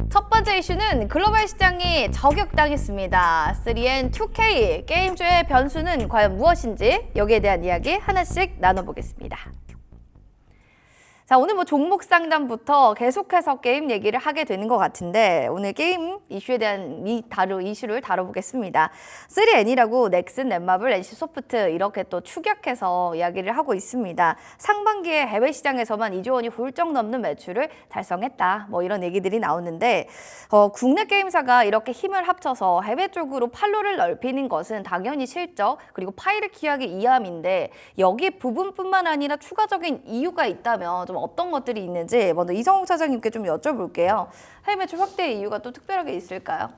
첫 번째 이슈는 글로벌 시장이 저격당했습니다. 3N 2K 게임주의 변수는 과연 무엇인지 여기에 대한 이야기 하나씩 나눠보겠습니다. 자, 오늘 종목 상담부터 계속해서 게임 얘기를 하게 되는 것 같은데 오늘 게임 이슈에 대한 이슈를 다뤄보겠습니다. 3N이라고 넥슨, 넷마블, NC소프트 이렇게 또 추격해서 이야기를 하고 있습니다. 상반기에 해외 시장에서만 2조 원이 훌쩍 넘는 매출을 달성했다. 이런 얘기들이 나오는데 국내 게임사가 이렇게 힘을 합쳐서 해외 쪽으로 판로를 넓히는 것은 당연히 실적 그리고 파이를 키우기 이함인데 여기 부분뿐만 아니라 추가적인 이유가 있다면 좀 어떤 것들이 있는지 먼저 이성욱 차장님께 좀 여쭤볼게요. 해외 매출 확대 이유가 또 특별하게 있을까요?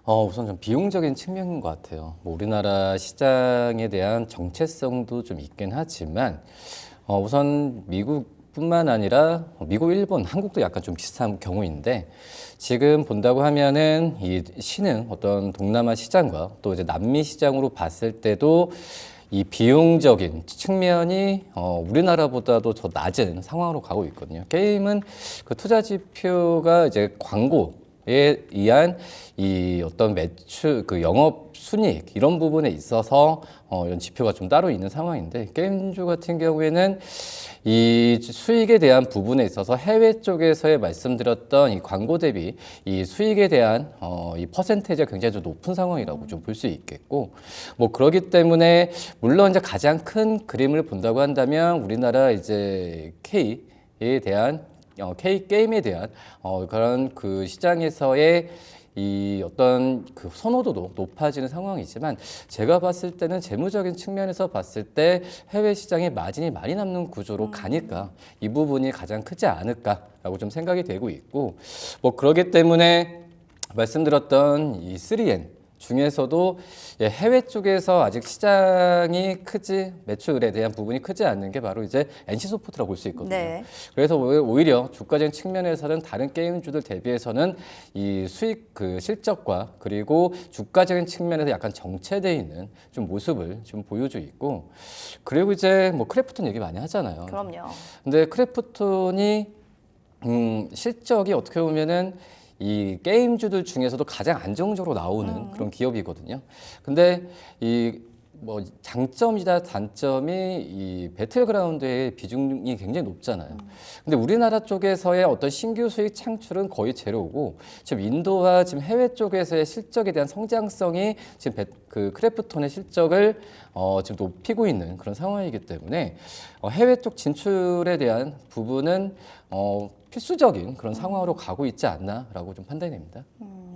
우선 좀 비용적인 측면인 것 같아요. 우리나라 시장에 대한 정체성도 좀 있긴 하지만 우선 미국뿐만 아니라 미국, 일본, 한국도 약간 좀 비슷한 경우인데 지금 본다고 하면은 이 신흥 어떤 동남아 시장과 또 이제 남미 시장으로 봤을 때도 이 비용적인 측면이 우리나라보다도 더 낮은 상황으로 가고 있거든요. 게임은 그 투자 지표가 이제 광고에 의한 이 어떤 매출, 그 영업 순이익 이런 부분에 있어서 이런 지표가 좀 따로 있는 상황인데 게임주 같은 경우에는 이 수익에 대한 부분에 있어서 해외 쪽에서의 말씀드렸던 이 광고 대비 이 수익에 대한 이 퍼센테이지가 굉장히 좀 높은 상황이라고 좀 볼 수 있겠고 그러기 때문에 물론 이제 가장 큰 그림을 본다고 한다면 우리나라 이제 K에 대한 K 게임에 대한 그런 그 시장에서의 이 어떤 그 선호도도 높아지는 상황이지만 제가 봤을 때는 재무적인 측면에서 봤을 때 해외 시장에 마진이 많이 남는 구조로 가니까 이 부분이 가장 크지 않을까라고 좀 생각이 되고 있고 그러기 때문에 말씀드렸던 이 3N 중에서도 해외 쪽에서 아직 시장이 매출에 대한 부분이 크지 않는 게 바로 이제 NC소프트라고 볼 수 있거든요. 네. 그래서 오히려 주가적인 측면에서는 다른 게임주들 대비해서는 이 수익 그 실적과 그리고 주가적인 측면에서 약간 정체되어 있는 좀 모습을 좀 보여주고 있고 그리고 이제 크래프톤 얘기 많이 하잖아요. 그럼요. 근데 크래프톤이 실적이 어떻게 보면은 이 게임주들 중에서도 가장 안정적으로 나오는 그런 기업이거든요. 근데 이 장점이다 단점이 이 배틀그라운드의 비중이 굉장히 높잖아요. 근데 우리나라 쪽에서의 어떤 신규 수익 창출은 거의 제로고 지금 인도와 지금 해외 쪽에서의 실적에 대한 성장성이 지금 그 크래프톤의 실적을 지금 높이고 있는 그런 상황이기 때문에 해외 쪽 진출에 대한 부분은 필수적인 그런 상황으로 가고 있지 않나라고 좀 판단이 됩니다.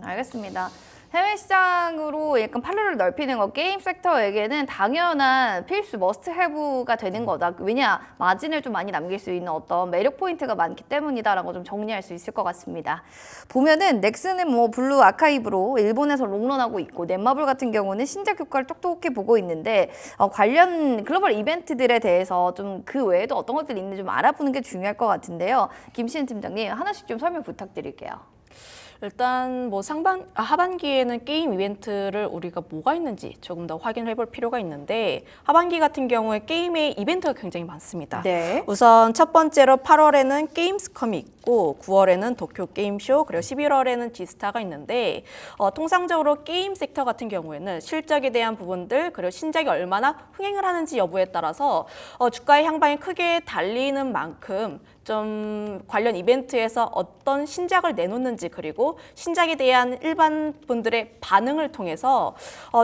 알겠습니다. 해외 시장으로 약간 판로를 넓히는 거 게임 섹터에게는 당연한 필수 머스트 해브가 되는 거다. 왜냐? 마진을 좀 많이 남길 수 있는 어떤 매력 포인트가 많기 때문이다라고 좀 정리할 수 있을 것 같습니다. 보면은 넥슨은 블루 아카이브로 일본에서 롱런하고 있고 넷마블 같은 경우는 신작 효과를 똑똑히 보고 있는데 관련 글로벌 이벤트들에 대해서 좀 그 외에도 어떤 것들이 있는지 좀 알아보는 게 중요할 것 같은데요. 김시은 팀장님 하나씩 좀 설명 부탁드릴게요. 일단 하반기에는 게임 이벤트를 우리가 뭐가 있는지 조금 더 확인해 볼 필요가 있는데 하반기 같은 경우에 게임의 이벤트가 굉장히 많습니다. 네. 우선 첫 번째로 8월에는 게임스컴이 있고 9월에는 도쿄 게임쇼 그리고 11월에는 지스타가 있는데 통상적으로 게임 섹터 같은 경우에는 실적에 대한 부분들 그리고 신작이 얼마나 흥행을 하는지 여부에 따라서 주가의 향방이 크게 달리는 만큼 좀 관련 이벤트에서 어떤 신작을 내놓는지 그리고 신작에 대한 일반 분들의 반응을 통해서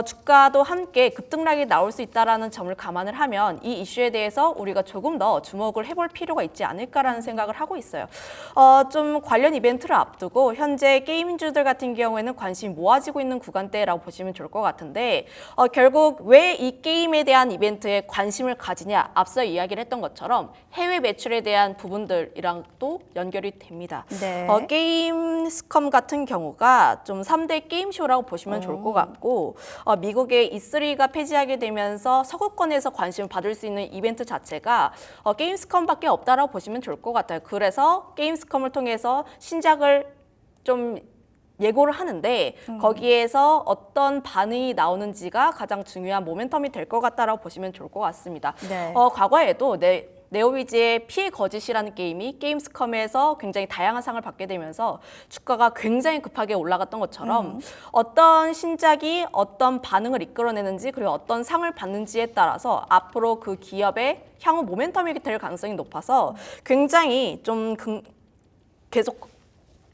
주가도 함께 급등락이 나올 수 있다는 점을 감안을 하면 이 이슈에 대해서 우리가 조금 더 주목을 해볼 필요가 있지 않을까라는 생각을 하고 있어요. 좀 관련 이벤트를 앞두고 현재 게임주들 같은 경우에는 관심이 모아지고 있는 구간대라고 보시면 좋을 것 같은데 결국 왜 이 게임에 대한 이벤트에 관심을 가지냐 앞서 이야기를 했던 것처럼 해외 매출에 대한 부분들이랑 또 연결이 됩니다. 네. 게임스컴 같은 경우가 좀 3대 게임쇼라고 보시면 좋을 것 같고 미국의 E3가 폐지하게 되면서 서구권에서 관심을 받을 수 있는 이벤트 자체가 게임스컴밖에 없다라고 보시면 좋을 것 같아요. 그래서 게임스컴을 통해서 신작을 좀 예고를 하는데 거기에서 어떤 반응이 나오는지가 가장 중요한 모멘텀이 될 것 같다라고 보시면 좋을 것 같습니다. 네. 과거에도 네오위즈의 피해 거짓이라는 게임이 게임스컴에서 굉장히 다양한 상을 받게 되면서 주가가 굉장히 급하게 올라갔던 것처럼 어떤 신작이 어떤 반응을 이끌어내는지 그리고 어떤 상을 받는지에 따라서 앞으로 그 기업의 향후 모멘텀이 될 가능성이 높아서 굉장히 좀 계속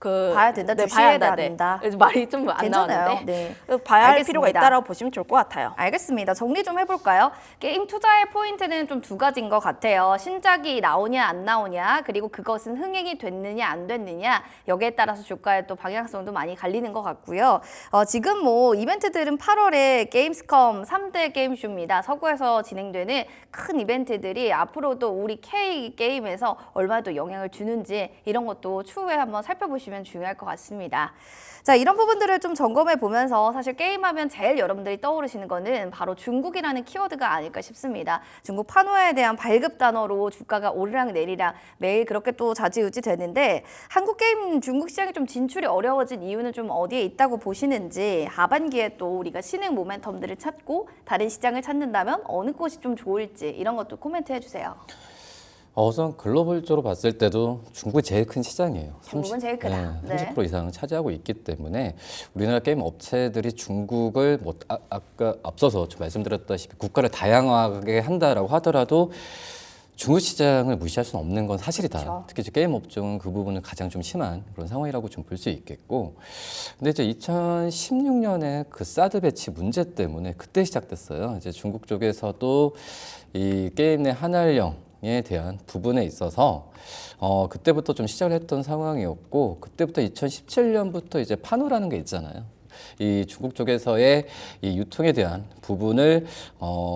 봐야 된다, 네, 주시해야 봐야 된다. 말이 좀 안 괜찮아요. 나왔는데 네. 봐야 할 알겠습니다. 필요가 있다라고 보시면 좋을 것 같아요. 알겠습니다. 정리 좀 해볼까요? 게임 투자의 포인트는 좀 두 가지인 것 같아요. 신작이 나오냐 안 나오냐, 그리고 그것은 흥행이 됐느냐 안 됐느냐, 여기에 따라서 주가의 또 방향성도 많이 갈리는 것 같고요. 지금 뭐 이벤트들은 8월에 게임스컴 3대 게임쇼입니다. 서구에서 진행되는 큰 이벤트들이 앞으로도 우리 K 게임에서 얼마나 또 영향을 주는지 이런 것도 추후에 한번 살펴보시면 중요할 것 같습니다. 자, 이런 부분들을 좀 점검해 보면서 사실 게임하면 제일 여러분들이 떠오르시는 거는 바로 중국이라는 키워드가 아닐까 싶습니다. 중국 판호에 대한 발급 단어로 주가가 오르락 내리락 매일 그렇게 또 좌지우지 되는데 한국 게임 중국 시장이 좀 진출이 어려워진 이유는 좀 어디에 있다고 보시는지, 하반기에 또 우리가 신흥 모멘텀들을 찾고 다른 시장을 찾는다면 어느 곳이 좀 좋을지 이런 것도 코멘트 해주세요. 우선 글로벌적으로 봤을 때도 중국이 제일 큰 시장이에요. 중국은 제일 크다. 네, 30% 이상을 차지하고 있기 때문에 우리나라 게임 업체들이 중국을 뭐 아까 앞서서 좀 말씀드렸다시피 국가를 다양하게 한다라고 하더라도 중국 시장을 무시할 수는 없는 건 사실이다. 그렇죠. 특히 이제 게임 업종은 그 부분은 가장 좀 심한 그런 상황이라고 좀 볼 수 있겠고, 근데 이제 2016년에 그 사드 배치 문제 때문에 그때 시작됐어요. 이제 중국 쪽에서도 이 게임 내 한알령에 대한 부분에 있어서 그때부터 좀 시작을 했던 상황이었고, 그때부터 2017년부터 이제 판호라는 게 있잖아요. 이 중국 쪽에서의 이 유통에 대한 부분을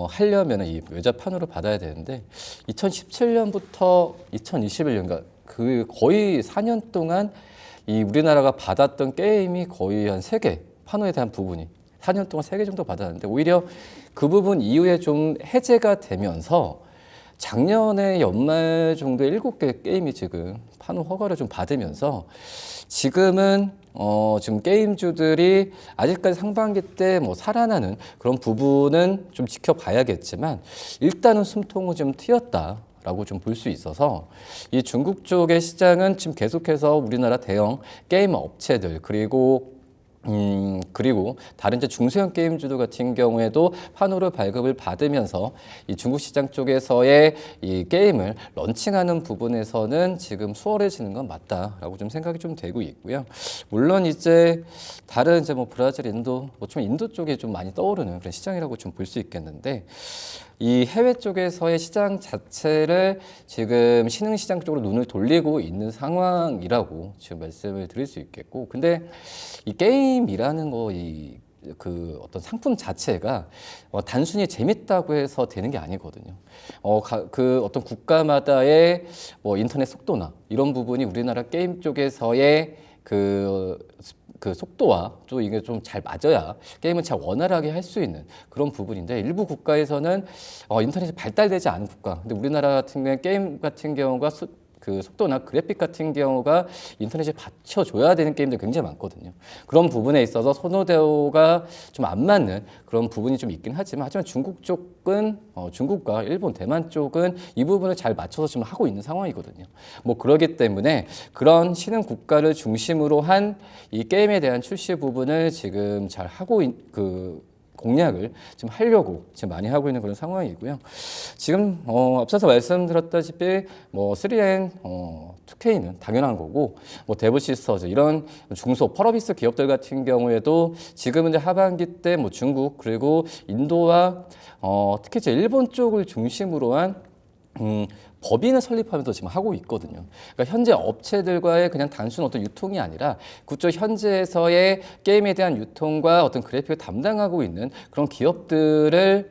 하려면 이 외자 판호를 받아야 되는데 2017년부터 2021년, 그러니까 그 거의 4년 동안 이 우리나라가 받았던 게임이 거의 한 3개 판호에 대한 부분이 4년 동안 3개 정도 받았는데, 오히려 그 부분 이후에 좀 해제가 되면서 작년에 연말 정도에 7개 게임이 지금 판호 허가를 좀 받으면서 지금은 지금 게임주들이 아직까지 상반기 때 뭐 살아나는 그런 부분은 좀 지켜봐야겠지만 일단은 숨통은 좀 트였다라고 좀 볼 수 있어서 이 중국 쪽의 시장은 지금 계속해서 우리나라 대형 게임 업체들 그리고 다른 이제 중소형 게임주들 같은 경우에도 판호를 발급을 받으면서 이 중국 시장 쪽에서의 이 게임을 런칭하는 부분에서는 지금 수월해지는 건 맞다라고 좀 생각이 좀 되고 있고요. 물론 이제 다른 이제 뭐 브라질, 인도, 뭐 좀 인도 쪽에 좀 많이 떠오르는 그런 시장이라고 좀 볼 수 있겠는데, 이 해외 쪽에서의 시장 자체를 지금 신흥 시장 쪽으로 눈을 돌리고 있는 상황이라고 지금 말씀을 드릴 수 있겠고, 근데 이 게임이라는 그 어떤 상품 자체가 단순히 재밌다고 해서 되는 게 아니거든요. 그 어떤 국가마다의 뭐 인터넷 속도나 이런 부분이 우리나라 게임 쪽에서의 그 속도와 또 이게 좀 잘 맞아야 게임을 잘 원활하게 할 수 있는 그런 부분인데, 일부 국가에서는 인터넷이 발달되지 않은 국가, 근데 우리나라 같은 경우에 게임 같은 경우가 그 속도나 그래픽 같은 경우가 인터넷에 받쳐줘야 되는 게임들 굉장히 많거든요. 그런 부분에 있어서 선호도가 좀 안 맞는 그런 부분이 좀 있긴 하지만 중국 쪽은 중국과 일본, 대만 쪽은 이 부분을 잘 맞춰서 지금 하고 있는 상황이거든요. 뭐 그러기 때문에 그런 신흥 국가를 중심으로 한 이 게임에 대한 출시 부분을 지금 잘 하고 공략을 지금 하려고 지금 많이 하고 있는 그런 상황이고요. 지금 앞서서 말씀드렸다시피 뭐 3N, 2K는 당연한 거고, 뭐 데브시스터즈 이런 중소 펄어비스 기업들 같은 경우에도 지금은 이제 하반기 때 뭐 중국 그리고 인도와 특히 이제 일본 쪽을 중심으로 한 법인을 설립하면서 지금 하고 있거든요. 그러니까 현재 업체들과의 그냥 단순 어떤 유통이 아니라 그쪽 현재에서의 게임에 대한 유통과 어떤 그래픽을 담당하고 있는 그런 기업들을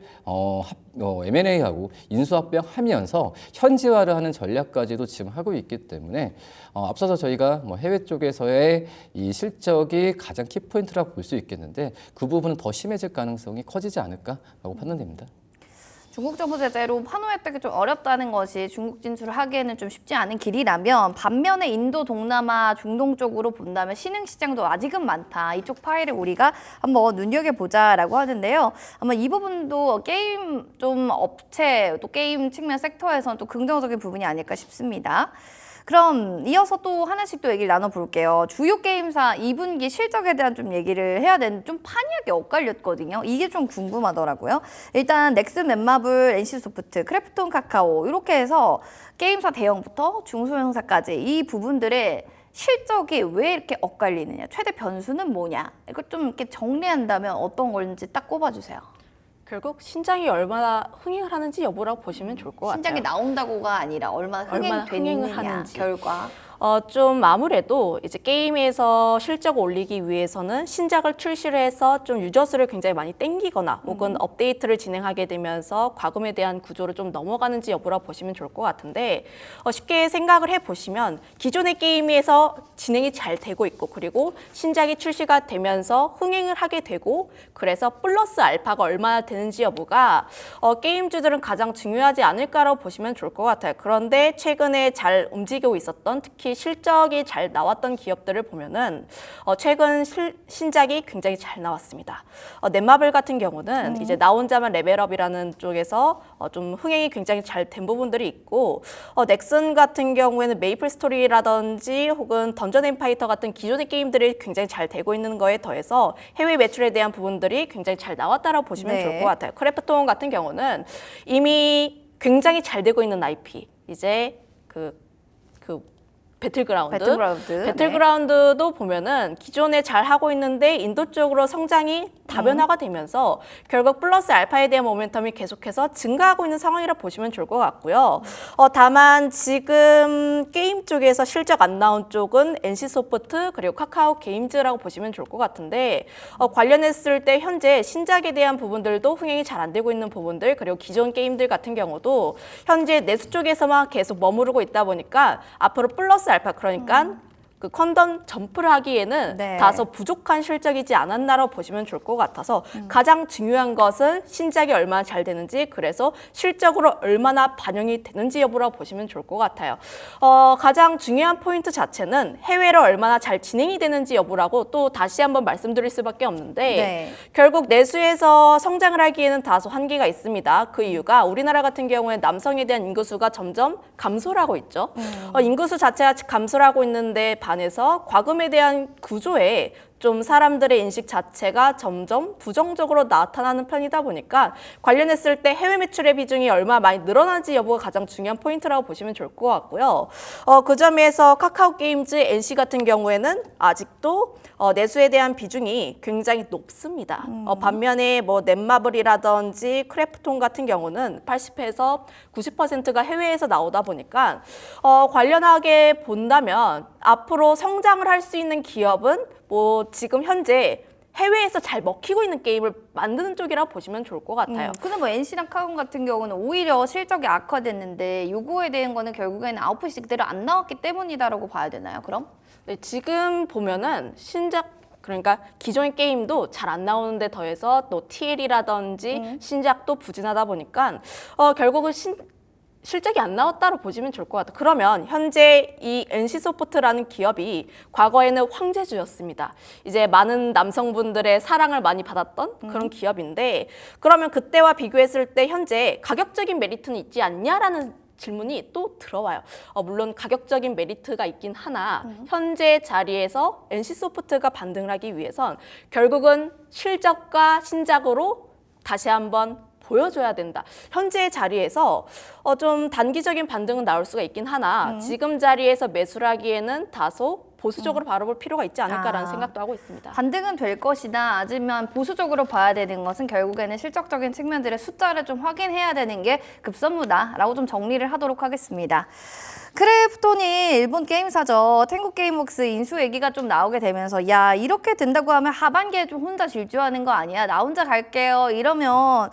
M&A하고 인수합병하면서 현지화를 하는 전략까지도 지금 하고 있기 때문에 앞서서 저희가 뭐 해외 쪽에서의 이 실적이 가장 키포인트라고 볼 수 있겠는데, 그 부분은 더 심해질 가능성이 커지지 않을까라고 판단됩니다. 중국 정부 제재로 환호 혜택이 좀 어렵다는 것이 중국 진출을 하기에는 좀 쉽지 않은 길이라면 반면에 인도, 동남아, 중동 쪽으로 본다면 신흥 시장도 아직은 많다. 이쪽 파일을 우리가 한번 눈여겨보자라고 하는데요. 아마 이 부분도 게임 좀 업체 또 게임 측면 섹터에서는 또 긍정적인 부분이 아닐까 싶습니다. 그럼 이어서 또 하나씩 또 얘기를 나눠볼게요. 주요 게임사 2분기 실적에 대한 좀 얘기를 해야 되는데 좀 판이하게 엇갈렸거든요. 이게 좀 궁금하더라고요. 일단 넥슨, 넷마블, NC소프트, 크래프톤, 카카오 이렇게 해서 게임사 대형부터 중소형사까지 이 부분들의 실적이 왜 이렇게 엇갈리느냐, 최대 변수는 뭐냐, 이거 좀 이렇게 정리한다면 어떤 건지 딱 꼽아주세요. 결국 신작이 얼마나 흥행을 하는지 여부라고 보시면 좋을 것 같아요. 신작이 나온다고가 아니라 얼마나 얼마나 흥행을 흥행되느냐, 하는지. 결과. 좀 아무래도 이제 게임에서 실적을 올리기 위해서는 신작을 출시를 해서 좀 유저수를 굉장히 많이 땡기거나 혹은 업데이트를 진행하게 되면서 과금에 대한 구조를 좀 넘어가는지 여부라고 보시면 좋을 것 같은데 쉽게 생각을 해보시면 기존의 게임에서 진행이 잘 되고 있고 그리고 신작이 출시가 되면서 흥행을 하게 되고 그래서 플러스 알파가 얼마나 되는지 여부가 게임주들은 가장 중요하지 않을까라고 보시면 좋을 것 같아요. 그런데 최근에 잘 움직이고 있었던 특히 실적이 잘 나왔던 기업들을 보면은 최근 신작이 굉장히 잘 나왔습니다. 넷마블 같은 경우는 이제 나 혼자만 레벨업이라는 쪽에서 좀 흥행이 굉장히 잘 된 부분들이 있고 넥슨 같은 경우에는 메이플 스토리라든지 혹은 던전 앤 파이터 같은 기존의 게임들이 굉장히 잘 되고 있는 거에 더해서 해외 매출에 대한 부분들이 굉장히 잘 나왔다라고 보시면 네. 좋을 것 같아요. 크래프톤 같은 경우는 이미 굉장히 잘 되고 있는 IP 이제 그 배틀그라운드도 보면은 기존에 잘 하고 있는데 인도 쪽으로 성장이 다변화가 되면서 결국 플러스 알파에 대한 모멘텀이 계속해서 증가하고 있는 상황이라 보시면 좋을 것 같고요. 다만 지금 게임 쪽에서 실적 안 나온 쪽은 NC소프트 그리고 카카오 게임즈라고 보시면 좋을 것 같은데 관련했을 때 현재 신작에 대한 부분들도 흥행이 잘 안 되고 있는 부분들 그리고 기존 게임들 같은 경우도 현재 내수 쪽에서만 계속 머무르고 있다 보니까 앞으로 플러스 알파 그러니까 그 퀀덤 점프를 하기에는 네. 다소 부족한 실적이지 않았나라고 보시면 좋을 것 같아서 가장 중요한 것은 신작이 얼마나 잘 되는지 그래서 실적으로 얼마나 반영이 되는지 여부라고 보시면 좋을 것 같아요. 가장 중요한 포인트 자체는 해외로 얼마나 잘 진행이 되는지 여부라고 또 다시 한번 말씀드릴 수밖에 없는데 네. 결국 내수에서 성장을 하기에는 다소 한계가 있습니다. 그 이유가 우리나라 같은 경우에 남성에 대한 인구수가 점점 감소를 하고 있죠. 인구수 자체가 감소를 하고 있는데 반해서 과금에 대한 구조에 좀 사람들의 인식 자체가 점점 부정적으로 나타나는 편이다 보니까 관련했을 때 해외 매출의 비중이 얼마나 많이 늘어나는지 여부가 가장 중요한 포인트라고 보시면 좋을 것 같고요. 그 점에서 카카오 게임즈, NC 같은 경우에는 아직도 내수에 대한 비중이 굉장히 높습니다. 반면에 뭐 넷마블이라든지 크래프톤 같은 경우는 80에서 90%가 해외에서 나오다 보니까 관련하게 본다면 앞으로 성장을 할 수 있는 기업은 뭐 지금 현재 해외에서 잘 먹히고 있는 게임을 만드는 쪽이라 보시면 좋을 것 같아요. 근데 뭐 NC랑 카카오 같은 경우는 오히려 실적이 악화됐는데 요거에 대한 거는 결국에는 아웃풋이 그대로 안 나왔기 때문이다라고 봐야 되나요, 그럼? 네, 지금 보면은 신작 그러니까 기존의 게임도 잘 안 나오는데 더해서 또 TL이라든지 신작도 부진하다 보니까 결국은 실적이 안 나왔다고 보시면 좋을 것 같아요. 그러면 현재 이 NC소프트라는 기업이 과거에는 황제주였습니다. 이제 많은 남성분들의 사랑을 많이 받았던 그런 기업인데 그러면 그때와 비교했을 때 현재 가격적인 메리트는 있지 않냐라는 질문이 또 들어와요. 물론 가격적인 메리트가 있긴 하나 현재 자리에서 NC소프트가 반등을 하기 위해선 결국은 실적과 신작으로 다시 한번 보여줘야 된다. 현재 자리에서 좀 단기적인 반등은 나올 수가 있긴 하나 지금 자리에서 매수를 하기에는 다소 보수적으로 바라볼 필요가 있지 않을까라는 생각도 하고 있습니다. 반등은 될 것이다. 하지만 보수적으로 봐야 되는 것은 결국에는 실적적인 측면들의 숫자를 좀 확인해야 되는 게 급선무다라고 좀 정리를 하도록 하겠습니다. 크래프톤이 일본 게임사죠. 텐구게임웍스 인수 얘기가 좀 나오게 되면서 야 이렇게 된다고 하면 하반기에 좀 혼자 질주하는 거 아니야? 나 혼자 갈게요. 이러면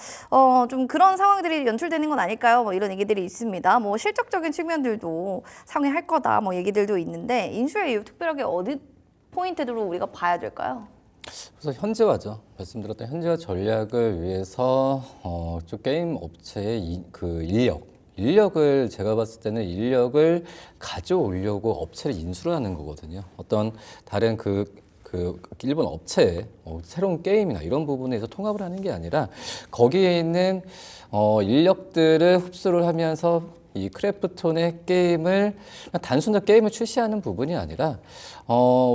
좀 그런 상황들이 연출되는 건 아닐까요? 뭐 이런 얘기들이 있습니다. 뭐 실적적인 측면들도 상회할 거다. 뭐 얘기들도 있는데 인수의 이유 특별하게 어디 포인트로 우리가 봐야 될까요? 그래서 현지화죠. 말씀드렸던 현지화 전략을 위해서 좀 게임 업체의 그 인력을 제가 봤을 때는 인력을 가져오려고 업체를 인수를 하는 거거든요. 어떤 다른 그 일본 업체의 새로운 게임이나 이런 부분에서 통합을 하는 게 아니라 거기에 있는 인력들을 흡수를 하면서 이 크래프톤의 게임을 단순한 게임을 출시하는 부분이 아니라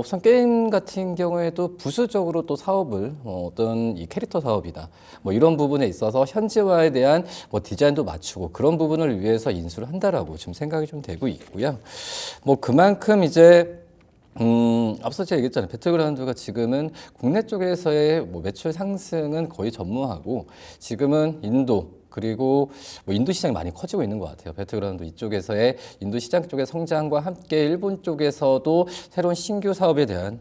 우선 게임 같은 경우에도 부수적으로 또 사업을 어떤 이 캐릭터 사업이다 뭐 이런 부분에 있어서 현지화에 대한 뭐 디자인도 맞추고 그런 부분을 위해서 인수를 한다라고 지금 생각이 좀 되고 있고요. 뭐 그만큼 이제 앞서 제가 얘기했잖아요. 배틀그라운드가 지금은 국내 쪽에서의 뭐 매출 상승은 거의 전무하고 지금은 인도 그리고 뭐 인도 시장이 많이 커지고 있는 것 같아요. 배틀그라운드 이쪽에서의 인도 시장 쪽의 성장과 함께 일본 쪽에서도 새로운 신규 사업에 대한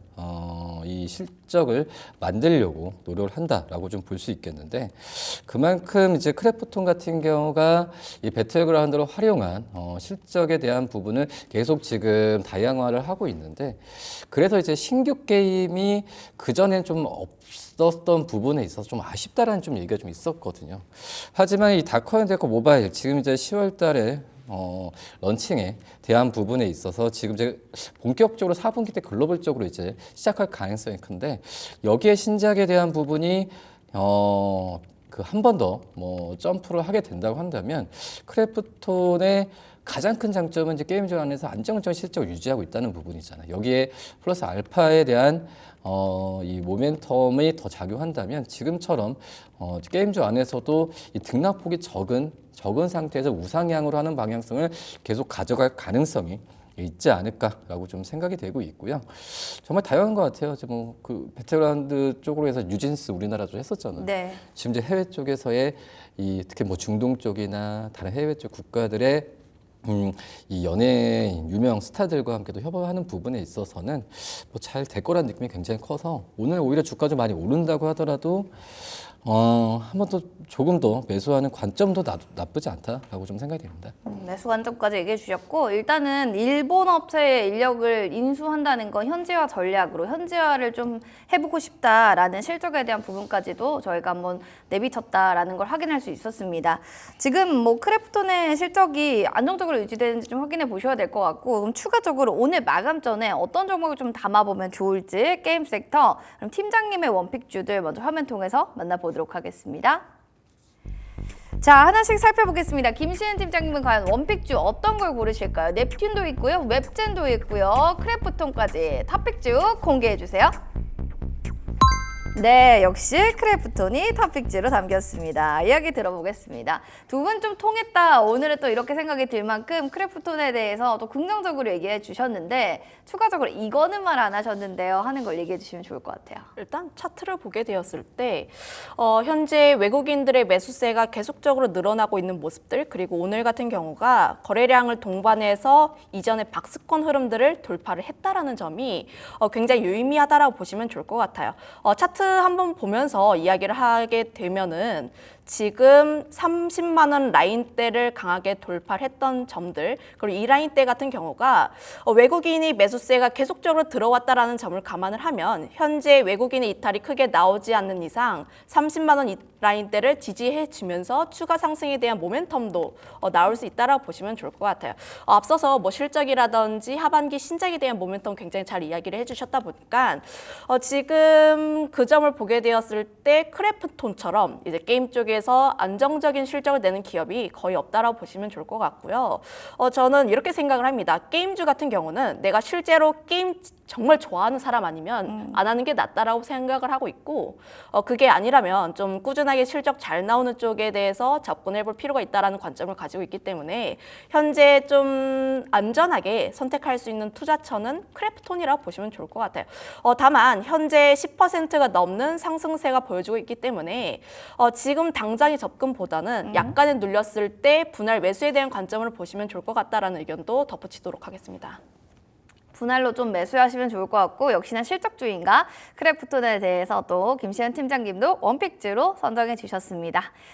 이 실적을 만들려고 노력을 한다라고 좀 볼 수 있겠는데 그만큼 이제 크래프톤 같은 경우가 이 배틀그라운드를 활용한 실적에 대한 부분을 계속 지금 다양화를 하고 있는데 그래서 이제 신규 게임이 그전엔 좀 없었던 부분에 있어서 좀 아쉽다라는 좀 얘기가 좀 있었거든요. 하지만 이 다크앤데커 모바일 지금 이제 10월 달에 런칭에 대한 부분에 있어서 지금 이제 본격적으로 4분기 때 글로벌적으로 이제 시작할 가능성이 큰데 여기에 신작에 대한 부분이 그 한 번 더 뭐 점프를 하게 된다고 한다면 크래프톤의 가장 큰 장점은 이제 게임즈 안에서 안정적인 실적을 유지하고 있다는 부분이잖아요. 여기에 플러스 알파에 대한 이 모멘텀이 더 작용한다면 지금처럼 게임즈 안에서도 이 등락폭이 적은 상태에서 우상향으로 하는 방향성을 계속 가져갈 가능성이 있지 않을까라고 좀 생각이 되고 있고요. 정말 다양한 것 같아요. 뭐 그 배틀그라운드 쪽으로 해서 뉴진스 우리나라도 했었잖아요. 네. 지금 이제 해외 쪽에서의 이 특히 뭐 중동 쪽이나 다른 해외 쪽 국가들의 이 연예인 유명 스타들과 함께도 협업하는 부분에 있어서는 뭐 잘 될 거라는 느낌이 굉장히 커서 오늘 오히려 주가 좀 많이 오른다고 하더라도 한 번 더 조금 더 매수하는 관점도 나쁘지 않다라고 좀 생각이 됩니다. 매수 관점까지 얘기해 주셨고 일단은 일본 업체의 인력을 인수한다는 건 현지화 전략으로 현지화를 좀 해보고 싶다라는 실적에 대한 부분까지도 저희가 한번 내비쳤다라는 걸 확인할 수 있었습니다. 지금 뭐 크래프톤의 실적이 안정적으로 유지되는지 좀 확인해 보셔야 될 것 같고 그럼 추가적으로 오늘 마감 전에 어떤 종목을 좀 담아보면 좋을지 게임 섹터 그럼 팀장님의 원픽주들 먼저 화면 통해서 만나보도록 하겠습니다. 자, 하나씩 살펴보겠습니다. 김시은 팀장님은 과연 원픽주 어떤 걸 고르실까요? 넵튠도 있고요, 웹젠도 있고요, 크래프톤까지 탑픽주 공개해 주세요. 네, 역시 크래프톤이 탑픽지로 담겼습니다. 이야기 들어보겠습니다. 두 분 좀 통했다. 오늘은 또 이렇게 생각이 들 만큼 크래프톤에 대해서 또 긍정적으로 얘기해 주셨는데 추가적으로 이거는 말 안 하셨는데요 하는 걸 얘기해 주시면 좋을 것 같아요. 일단 차트를 보게 되었을 때 현재 외국인들의 매수세가 계속적으로 늘어나고 있는 모습들 그리고 오늘 같은 경우가 거래량을 동반해서 이전의 박스권 흐름들을 돌파를 했다라는 점이 굉장히 유의미하다라고 보시면 좋을 것 같아요. 차트 한번 보면서 이야기를 하게 되면은 지금 30만 원 라인대를 강하게 돌파를 했던 점들 그리고 이 라인대 같은 경우가 외국인이 매수세가 계속적으로 들어왔다라는 점을 감안을 하면 현재 외국인의 이탈이 크게 나오지 않는 이상 30만 원 라인대를 지지해 주면서 추가 상승에 대한 모멘텀도 나올 수 있다라고 보시면 좋을 것 같아요. 앞서서 뭐 실적이라든지 하반기 신작에 대한 모멘텀 굉장히 잘 이야기를 해주셨다 보니까 지금 그 점을 보게 되었을 때 크래프톤처럼 이제 게임 쪽에서 안정적인 실적을 내는 기업이 거의 없다라고 보시면 좋을 것 같고요. 저는 이렇게 생각을 합니다. 게임주 같은 경우는 내가 실제로 게임 정말 좋아하는 사람 아니면 안 하는 게 낫다라고 생각을 하고 있고 그게 아니라면 좀 꾸준하게 실적 잘 나오는 쪽에 대해서 접근해 볼 필요가 있다라는 관점을 가지고 있기 때문에 현재 좀 안전하게 선택할 수 있는 투자처는 크래프톤이라고 보시면 좋을 것 같아요. 다만 현재 10%가 넘는 상승세가 보여주고 있기 때문에 지금 당장의 접근보다는 약간의 눌렸을 때 분할 매수에 대한 관점으로 보시면 좋을 것 같다라는 의견도 덧붙이도록 하겠습니다. 분할로 좀 매수하시면 좋을 것 같고 역시나 실적주의인가 크래프톤에 대해서 또 김시현 팀장님도 원픽주로 선정해 주셨습니다.